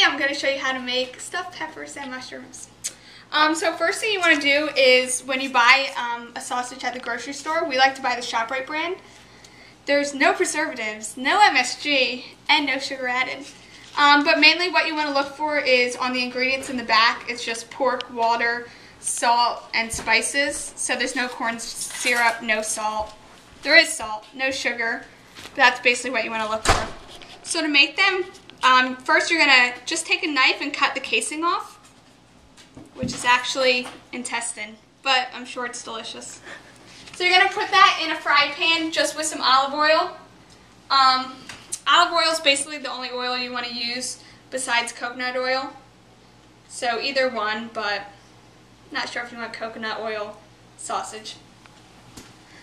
Today I'm going to show you how to make stuffed peppers and mushrooms. So first thing you want to do is when you buy a sausage at the grocery store, we like to buy the ShopRite brand. There's no preservatives, no MSG, and no sugar added. But mainly what you want to look for is on the ingredients in the back. It's just pork, water, salt, and spices. So there's no corn syrup, no salt. There is salt, no sugar. But that's basically what you want to look for. So to make them, first you're going to just take a knife and cut the casing off, which is actually intestine, but I'm sure it's delicious. So you're going to put that in a fry pan just with some olive oil. Olive oil is basically the only oil you want to use besides coconut oil. So either one, but not sure if you want coconut oil sausage.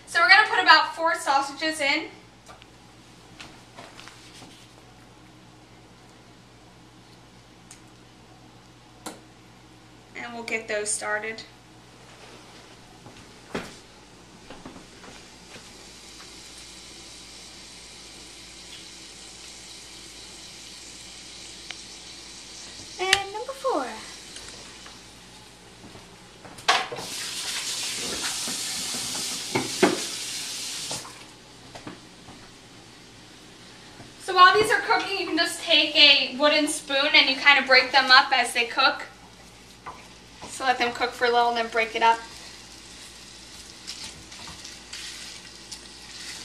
So we're going to put about 4 sausages in. And we'll get those started. And number 4. So while these are cooking, you can just take a wooden spoon and you kind of break them up as they cook. So let them cook for a little and then break it up.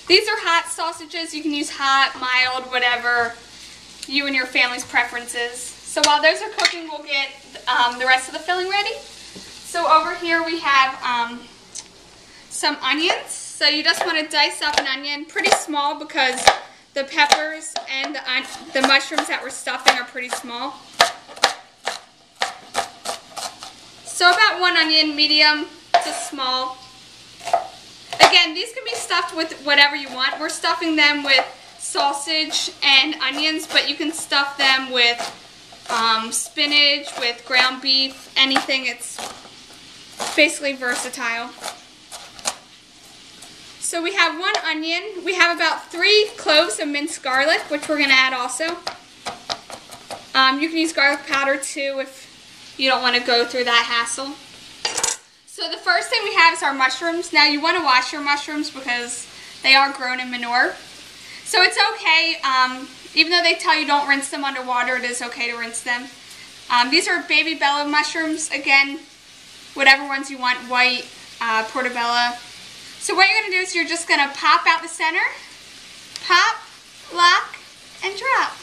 These are hot sausages. You can use hot, mild, whatever you and your family's preferences. So while those are cooking, we'll get the rest of the filling ready. So over here we have some onions. So you just want to dice up an onion pretty small because the peppers and the mushrooms that we're stuffing are pretty small. So about 1 onion, medium to small. Again, these can be stuffed with whatever you want. We're stuffing them with sausage and onions, but you can stuff them with spinach, with ground beef, anything. It's basically versatile. So we have 1 onion. We have about 3 cloves of minced garlic, which we're going to add also. You can use garlic powder too if you don't want to go through that hassle. So the first thing we have is our mushrooms. Now you want to wash your mushrooms because they are grown in manure. So it's okay, even though they tell you don't rinse them underwater, it is okay to rinse them. These are baby bella mushrooms. Again, whatever ones you want, white, portobello. So what you're going to do is you're just going to pop out the center, pop, lock, and drop.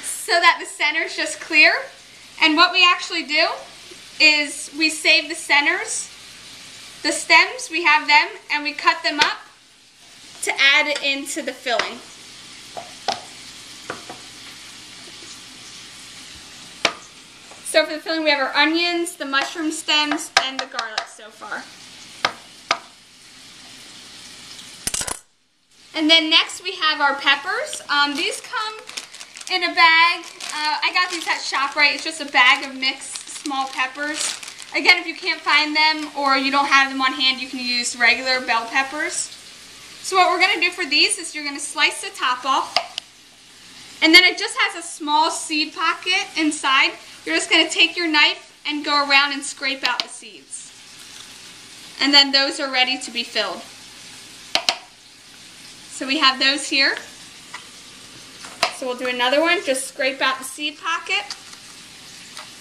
So that the center is just clear. And what we actually do is we save the centers, the stems, we have them, and we cut them up to add it into the filling. So for the filling we have our onions, the mushroom stems, and the garlic so far. And then next we have our peppers. These come in a bag. I got these at ShopRite. It's just a bag of mixed small peppers. Again, if you can't find them or you don't have them on hand, you can use regular bell peppers. So what we're going to do for these is you're going to slice the top off. And then it just has a small seed pocket inside. You're just going to take your knife and go around and scrape out the seeds. And then those are ready to be filled. So we have those here. So we'll do another one, just scrape out the seed pocket,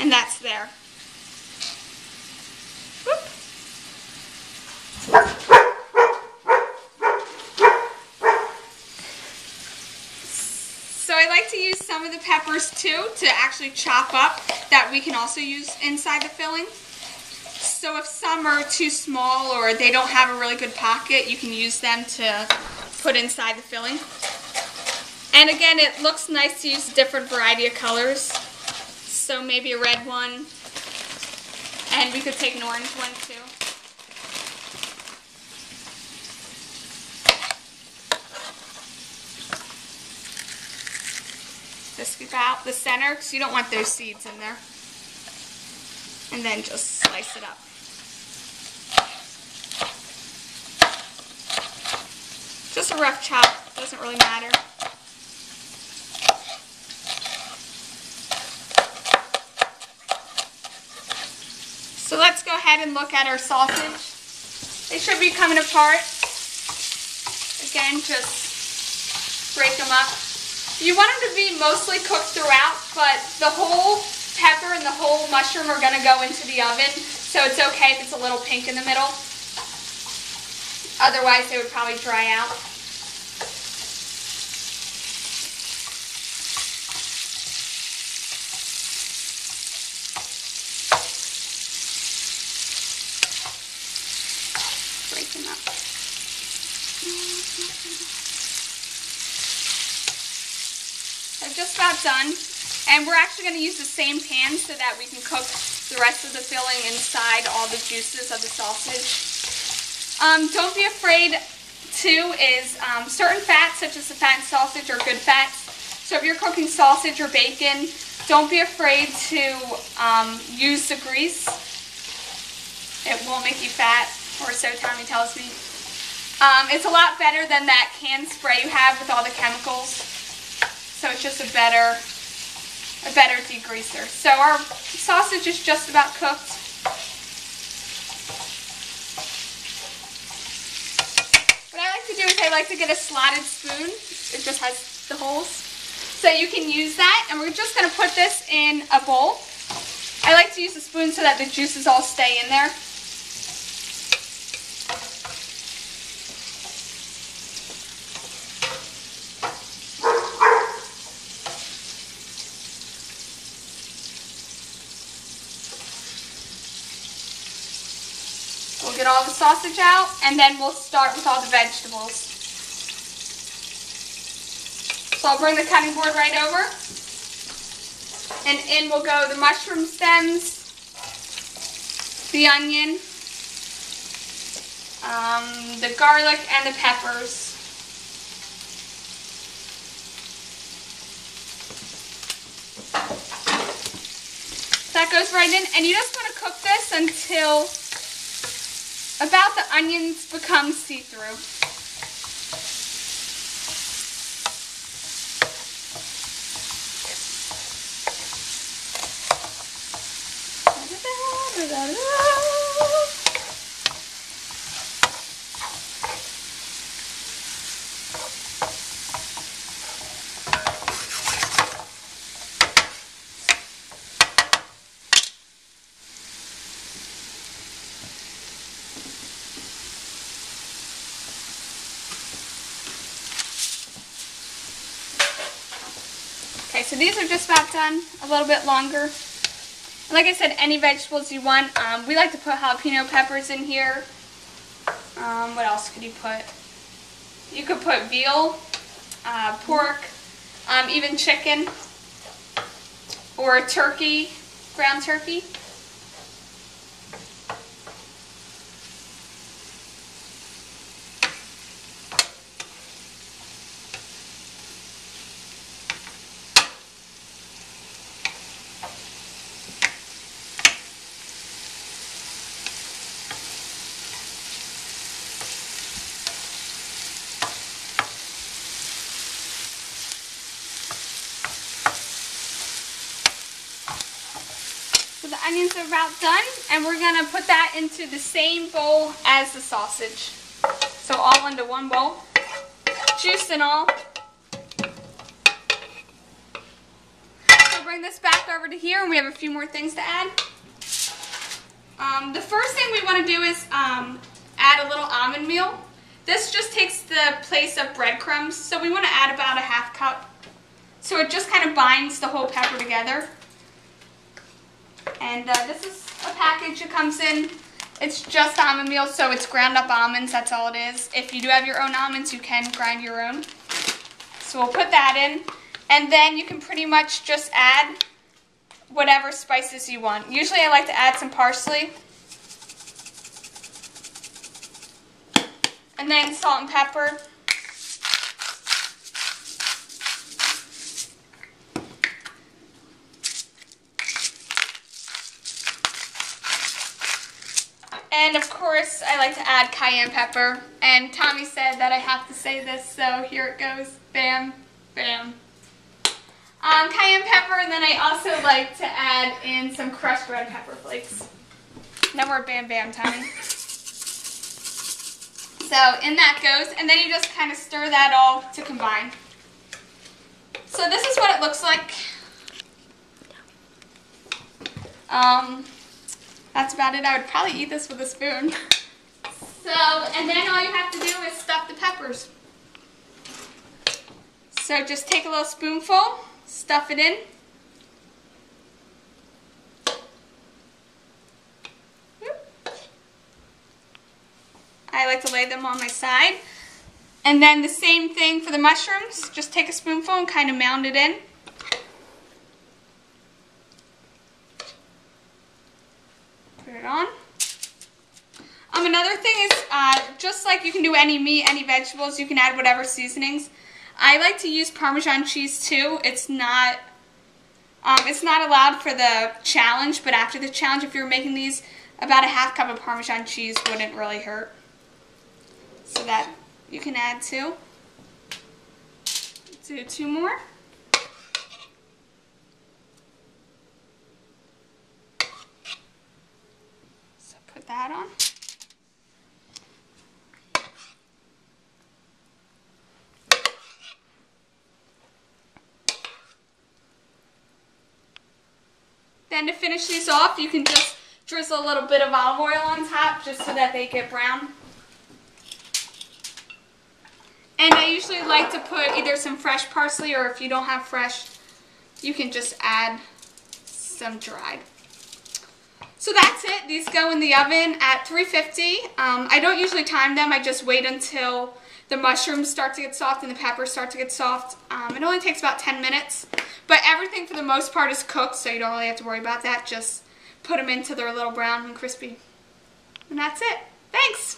and that's there. Whoop. So I like to use some of the peppers too to actually chop up that we can also use inside the filling. So if some are too small or they don't have a really good pocket, you can use them to put inside the filling. And again, it looks nice to use a different variety of colors. So maybe a red one. And we could take an orange one too. Just scoop out the center because you don't want those seeds in there. And then just slice it up. Just a rough chop, doesn't really matter. So let's go ahead and look at our sausage. They should be coming apart. Again, just break them up. You want them to be mostly cooked throughout, but the whole pepper and the whole mushroom are going to go into the oven, so it's okay if it's a little pink in the middle. Otherwise, they would probably dry out. Break them up. They're just about done, and we're actually going to use the same pan so that we can cook the rest of the filling inside all the juices of the sausage. Don't be afraid too is certain fats such as the fat in sausage are good fats. So if you're cooking sausage or bacon, don't be afraid to use the grease. It won't make you fat, or so Tommy tells me. It's a lot better than that canned spray you have with all the chemicals. So it's just a better degreaser. So our sausage is just about cooked. What I like to do is I like to get a slotted spoon. It just has the holes. So you can use that, and we're just going to put this in a bowl. I like to use the spoon so that the juices all stay in there. We'll get all the sausage out, and then we'll start with all the vegetables. So I'll bring the cutting board right over, and in will go the mushroom stems, the onion, the garlic, and the peppers. That goes right in, and you just want to cook this until about the onions become see-through. Okay, so these are just about done, a little bit longer. And like I said, any vegetables you want. We like to put jalapeno peppers in here. What else could you put? You could put veal, pork, even chicken, or turkey, ground turkey. The onions are about done, and we're going to put that into the same bowl as the sausage. So all into one bowl, juice and all. So bring this back over to here, and we have a few more things to add. The first thing we want to do is add a little almond meal. This just takes the place of breadcrumbs, so we want to add about a ½ cup. So it just kind of binds the whole pepper together. And this is a package it comes in. It's just almond meal, so it's ground up almonds, that's all it is. If you do have your own almonds, you can grind your own. So we'll put that in, and then you can pretty much just add whatever spices you want. Usually I like to add some parsley. And then salt and pepper. And of course, I like to add cayenne pepper. And Tommy said that I have to say this, so here it goes. Bam, bam. Cayenne pepper, and then I also like to add in some crushed red pepper flakes. No more bam bam time. So in that goes, and then you just kind of stir that all to combine. So this is what it looks like. That's about it. I would probably eat this with a spoon. So, and then all you have to do is stuff the peppers. So just take a little spoonful, stuff it in. I like to lay them on my side. And then the same thing for the mushrooms. Just take a spoonful and kind of mound it in. Put it on. Another thing is, just like you can do any meat, any vegetables, you can add whatever seasonings. I like to use Parmesan cheese too. It's not allowed for the challenge, but after the challenge, if you're making these, about a half cup of Parmesan cheese wouldn't really hurt. So that you can add two. Do 2 more. So put that on. Then to finish these off, you can just drizzle a little bit of olive oil on top just so that they get brown. And I usually like to put either some fresh parsley, or if you don't have fresh, you can just add some dried. So that's it. These go in the oven at 350. I don't usually time them. I just wait until the mushrooms start to get soft and the peppers start to get soft. It only takes about 10 minutes. But everything for the most part is cooked, so you don't really have to worry about that. Just put them into their little brown and crispy. And that's it. Thanks!